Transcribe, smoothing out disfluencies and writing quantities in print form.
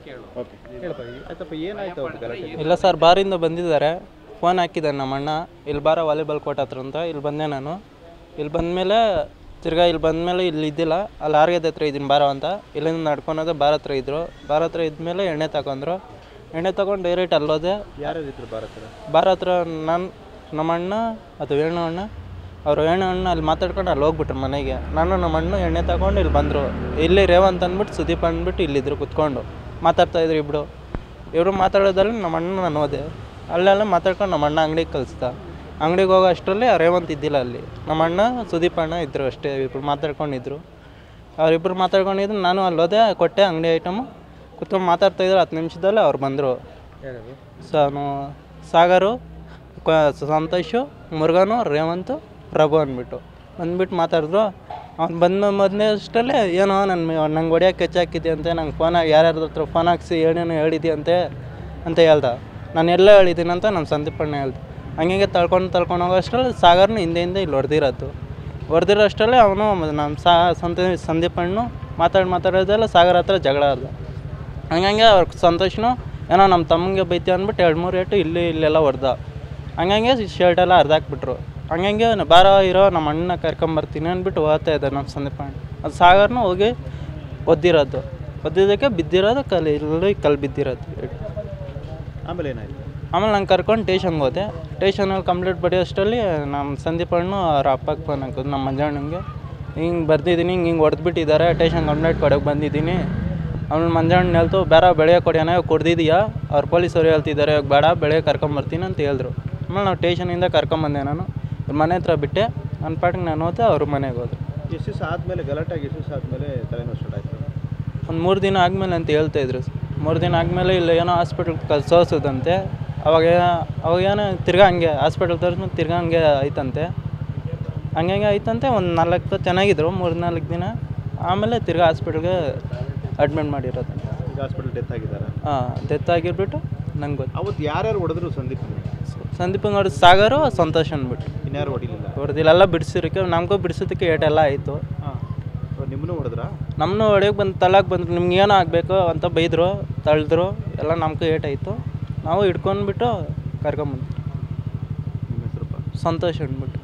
Okay ಹೇಳಪ್ಪ ಆಯ್ತಪ್ಪ ಏನಾಯ್ತು ಅವ್ರು ಗಲಾಟೆ? ಇಲ್ಲ ಸರ್, ಬಾರಿಂದ ಬಂದಿದ್ದಾರೆ. ಫೋನ್ ಹಾಕಿದ್ದಾನೆ ನಮ್ಮ ಅಣ್ಣ, ಇಲ್ಲಿ ಬಾರ ವಾಲಿಬಾಲ್ ಕೋರ್ಟ್ ಹತ್ರ ಅಂತ. ಇಲ್ಲಿ ಬಂದೆ ನಾನು. ಇಲ್ಲಿ ಬಂದಮೇಲೆ ತಿರ್ಗಾ ಇಲ್ಲಿ ಬಂದಮೇಲೆ ಇಲ್ಲಿ ಇದ್ದಿಲ್ಲ, ಅಲ್ಲಿ ಆರ್ಗದ ಹತ್ರ ಇದ್ದೀನಿ ಬಾರೋ ಅಂತ. ಇಲ್ಲಿಂದ ನಡ್ಕೊಳೋದೆ ಬಾರ್ ಹತ್ರ ಇದ್ದರು. ಬಾರ್ ಹತ್ರ ಇದ್ಮೇಲೆ ಎಣ್ಣೆ ತಗೊಂಡ್ರು. ಎಣ್ಣೆ ತಗೊಂಡು ಡೈರೆಕ್ಟ್ ಅಲ್ಲೋದೆ. ಯಾರ್ಯಾರು ಇದ್ರು ಬಾರ್ ಹತ್ರ? ಬಾರ್ ಹತ್ರ ನಾನು, ನಮ್ಮ ಅಣ್ಣ, ಅದು ವೇಣು ಅಣ್ಣ. ಅವರು ವೇಣು ಅಣ್ಣ ಅಲ್ಲಿ ಮಾತಾಡ್ಕೊಂಡು ಅಲ್ಲಿ ಹೋಗ್ಬಿಟ್ರು ಮನೆಗೆ. ನಾನು ನಮ್ಮ ಅಣ್ಣ ಎಣ್ಣೆ ತಗೊಂಡು ಇಲ್ಲಿ ಬಂದರು. ಇಲ್ಲಿ ರೇವಂತ್ ಅಂದ್ಬಿಟ್ಟು ಸುದೀಪ್ ಅಂದ್ಬಿಟ್ಟು ಇಲ್ಲಿದ್ರು ಕುತ್ಕೊಂಡು ಮಾತಾಡ್ತಾಯಿದ್ರು ಇಬ್ಬರು. ಇವರು ಮಾತಾಡೋದ್ರಲ್ಲಿ ನಮ್ಮ ಅಣ್ಣ ನಾನು ಹೋದೆ. ಅಲ್ಲೆಲ್ಲ ಮಾತಾಡ್ಕೊಂಡು ನಮ್ಮ ಅಣ್ಣ ಅಂಗಡಿಗೆ ಕಳಿಸ್ದ. ಅಂಗಡಿಗೆ ಹೋಗೋ ಅಷ್ಟರಲ್ಲಿ ರೇವಂತ್ ಇದ್ದಿಲ್ಲ ಅಲ್ಲಿ. ನಮ್ಮ ಅಣ್ಣ ಸುದೀಪ್ ಅಣ್ಣ ಇದ್ದರು ಅಷ್ಟೇ, ಇಬ್ಬರು ಮಾತಾಡ್ಕೊಂಡಿದ್ರು. ಅವರಿಬ್ಬರು ಮಾತಾಡ್ಕೊಂಡಿದ್ರು. ನಾನು ಅಲ್ಲಿ ಹೋದೆ, ಕೊಟ್ಟೆ ಅಂಗಡಿ ಐಟಮು. ಕುತ್ಕೊಂಡು ಮಾತಾಡ್ತಾಯಿದ್ರು. 10 ನಿಮಿಷದಲ್ಲಿ ಅವ್ರು ಬಂದರು. ಸಾಗರು, ಸಂತೋಷು, ಮುರುಗನು, ರೇವಂತು, ಪ್ರಭು ಅಂದ್ಬಿಟ್ಟು ಬಂದ್ಬಿಟ್ಟು ಮಾತಾಡಿದ್ರು. ಅವ್ನು ಬಂದ ಮೊದಲನೇ ಅಷ್ಟರಲ್ಲೇ ಏನೋ ನಂಗೆ ಹೊಡಿಯೋಕೆ ಕೆಚ್ಚಾಕಿದ್ದೆ ಅಂತೆ, ನಂಗೆ ಫೋನಾಗಿ ಯಾರ್ಯಾರ ಹತ್ರ ಫೋನ್ ಹಾಕ್ಸಿ ಏನೇನೋ ಹೇಳಿದ್ದೆ ಅಂತ ಹೇಳ್ದ. ನಾನು ಎಲ್ಲ ಹೇಳಿದ್ದೀನಿ ಅಂತ ನಮ್ಮ ಸಂದೀಪಣ್ಣ ಹೇಳ್ದೆ. ಹಂಗೆ ತಳ್ಕೊಂಡು ಹೋಗೋ ಅಷ್ಟರಲ್ಲಿ ಸಾಗರ್ನು ಹಿಂದೆ ಇಲ್ಲಿ ಹೊಡೆದಿರೋ ಅಷ್ಟರಲ್ಲೇ ಅವನು ನಮ್ಮ ಸಂದೀಪಣ್ಣು ಮಾತಾಡೋದೆಲ್ಲ ಸಾಗರ ಹತ್ರ ಜಗಳ ಆದ. ಹಂಗೆ ಅವ್ರ ಸಂತೋಷನು ಏನೋ ನಮ್ಮ ತಮ್ಮಂಗೆ ಬೈತಿ ಅಂದ್ಬಿಟ್ಟು 2-3 ಏಟು ಇಲ್ಲೆಲ್ಲ ಹೊಡೆದ. ಹಂಗೆ ಶರ್ಟೆಲ್ಲ ಹರಿದಾಕ್ಬಿಟ್ರು. ಹಂಗೆ ಬಾರ ಇರೋ ನಮ್ಮ ಅಣ್ಣ ಕರ್ಕೊಂಬರ್ತೀನಿ ಅಂದ್ಬಿಟ್ಟು ಹೋಗ್ತಾ ಇದ್ದ ನಮ್ಮ ಸಂದೀಪಣ್ಣ. ಅದು ಸಾಗರ್ನು ಹೋಗಿ ಒದ್ದಿದ್ದಕ್ಕೆ ಬಿದ್ದಿರೋದು ಕಲ್ಲು ಬಿದ್ದಿರೋದು. ಆಮೇಲೆ ಏನಾಯ್ತು? ಆಮೇಲೆ ನಂಗೆ ಕರ್ಕೊಂಡು ಟೇಷನ್ಗೆ ಹೋದೆ. ಟೇಷನಲ್ಲಿ ಕಂಪ್ಲೇಂಟ್ ಬರೆಯೋಷ್ಟರಲ್ಲಿ ನಮ್ಮ ಸಂದೀಪಣ್ಣು ಅವ್ರ ಅಪ್ಪಗೆ ಫೋನ್ ಹಾಕಿದ್ರು, ನಮ್ಮ ಮಂಜಣ್ಣಂಗೆ. ಹಿಂಗೆ ಬರ್ತಿದ್ದೀನಿ, ಹಿಂಗೆ ಹೊಡೆದ್ಬಿಟ್ಟಿದ್ದಾರೆ, ಟೇಷನ್ ಕಂಪ್ಲೇಂಟ್ ಕೊಡೋಕೆ ಬಂದಿದ್ದೀನಿ. ಆಮೇಲೆ ಮಂಜಣ್ಣ ಹೇಳ್ತು, ಬೇಡ ಬೆಳಗ್ಗೆ ಕೊಡ್ಯಾನ, ಕೊಡ್ದಿದೀಯಾ, ಅವ್ರು ಪೊಲೀಸರು ಹೇಳ್ತಿದ್ದಾರೆ, ಇವಾಗ ಬೇಡ ಬೆಳಗ್ಗೆ ಕರ್ಕೊಂಬರ್ತೀನಿ ಅಂತ ಹೇಳಿದ್ರು. ಆಮೇಲೆ ನಾವು ಟೇಷನಿಂದ ಕರ್ಕೊಂಬಂದೆ. ನಾನು ಮನೆ ಹತ್ರ ಬಿಟ್ಟೆ, ನನ್ನ ಪಾಟಿಗೆ ನಾನು ಹೋದೆ, ಅವ್ರ ಮನೆಗೆ ಹೋದ್ರು. ಎಷ್ಟು ದಿವಸ ಆದಮೇಲೆ ಗಲಾಟೆಗೆ ಎಷ್ಟು ದಿವಸ ಆದಮೇಲೆ ತಲೆನೋವು ಸ್ಟಾರ್ಟ್ ಆಯಿತು? ಒಂದು 3 ದಿನ ಆದಮೇಲೆ ಅಂತ ಹೇಳ್ತಾಯಿದ್ರು. 3 ದಿನ ಆದಮೇಲೆ ಇಲ್ಲ ಏನೋ ಹಾಸ್ಪಿಟ್ಲ್ಗೆ ಕಳ್ಸೋದಂತೆ. ಅವಾಗೇನೋ ತಿರ್ಗಾ ಹಂಗೆ ಹಾಸ್ಪಿಟಲ್ ತೋರಿಸ್ಮೇಲೆ ತಿರ್ಗಾ ಹಂಗೆ ಆಯ್ತಂತೆ. ಹಂಗೆ ಆಯ್ತಂತೆ. ಒಂದು 4 ಚೆನ್ನಾಗಿದ್ರು, 3-4 ದಿನ. ಆಮೇಲೆ ತಿರ್ಗಾ ಹಾಸ್ಪಿಟ್ಲ್ಗೆ ಅಡ್ಮಿಟ್ ಮಾಡಿರೋದು. ಈಗ ಹಾಸ್ಪಿಟಲ್ ಡೆತ್ ಆಗಿದ್ದಾರೆ? ಹಾಂ, ಡೆತ್ ಆಗಿರ್ಬಿಟ್ಟು ನಂಗೆ ಗೊತ್ತು. ಅವತ್ತು ಯಾರ್ಯಾರು ಹೊಡೆದ್ರು ಸಂದೀಪಂಗೆ ಹೊಡೆದು ಸಾಗರು, ಸಂತೋಷ್ ಅಂದ್ಬಿಟ್ಟು. ಇನ್ಯಾರು ಹೊಡಿಲಿಲ್ಲ? ಹೊಡೆದಿಲ್ಲ, ಬಿಡಿಸಿರಕ್ಕೆ ನಮಗೂ ಬಿಡಿಸೋದಕ್ಕೆ ಏಟೆಲ್ಲ ಆಯಿತು. ಹಾಂ, ನಿಮ್ಮನ್ನು ಹೊಡೆದ್ರಾ? ನಮ್ಮನ್ನು ಹೊಡೆಯೋಕೆ ಬಂದು ತಳ್ಳಕ್ಕೆ ಬಂದರು. ನಿಮ್ಗೆ ಏನೋ ಆಗಬೇಕು ಅಂತ ಬೈದರು, ತಳ್ಳಿದ್ರು ಎಲ್ಲ. ನಮಗೂ ಏಟಾಯಿತು. ನಾವು ಹಿಡ್ಕೊಂಡ್ಬಿಟ್ಟು ಕರ್ಕೊಂಬಂದ್ವಿ. ನಿಮ್ಮ ಹೆಸರಪ್ಪ? ಸಂತೋಷ್ ಅಂದ್ಬಿಟ್ಟು.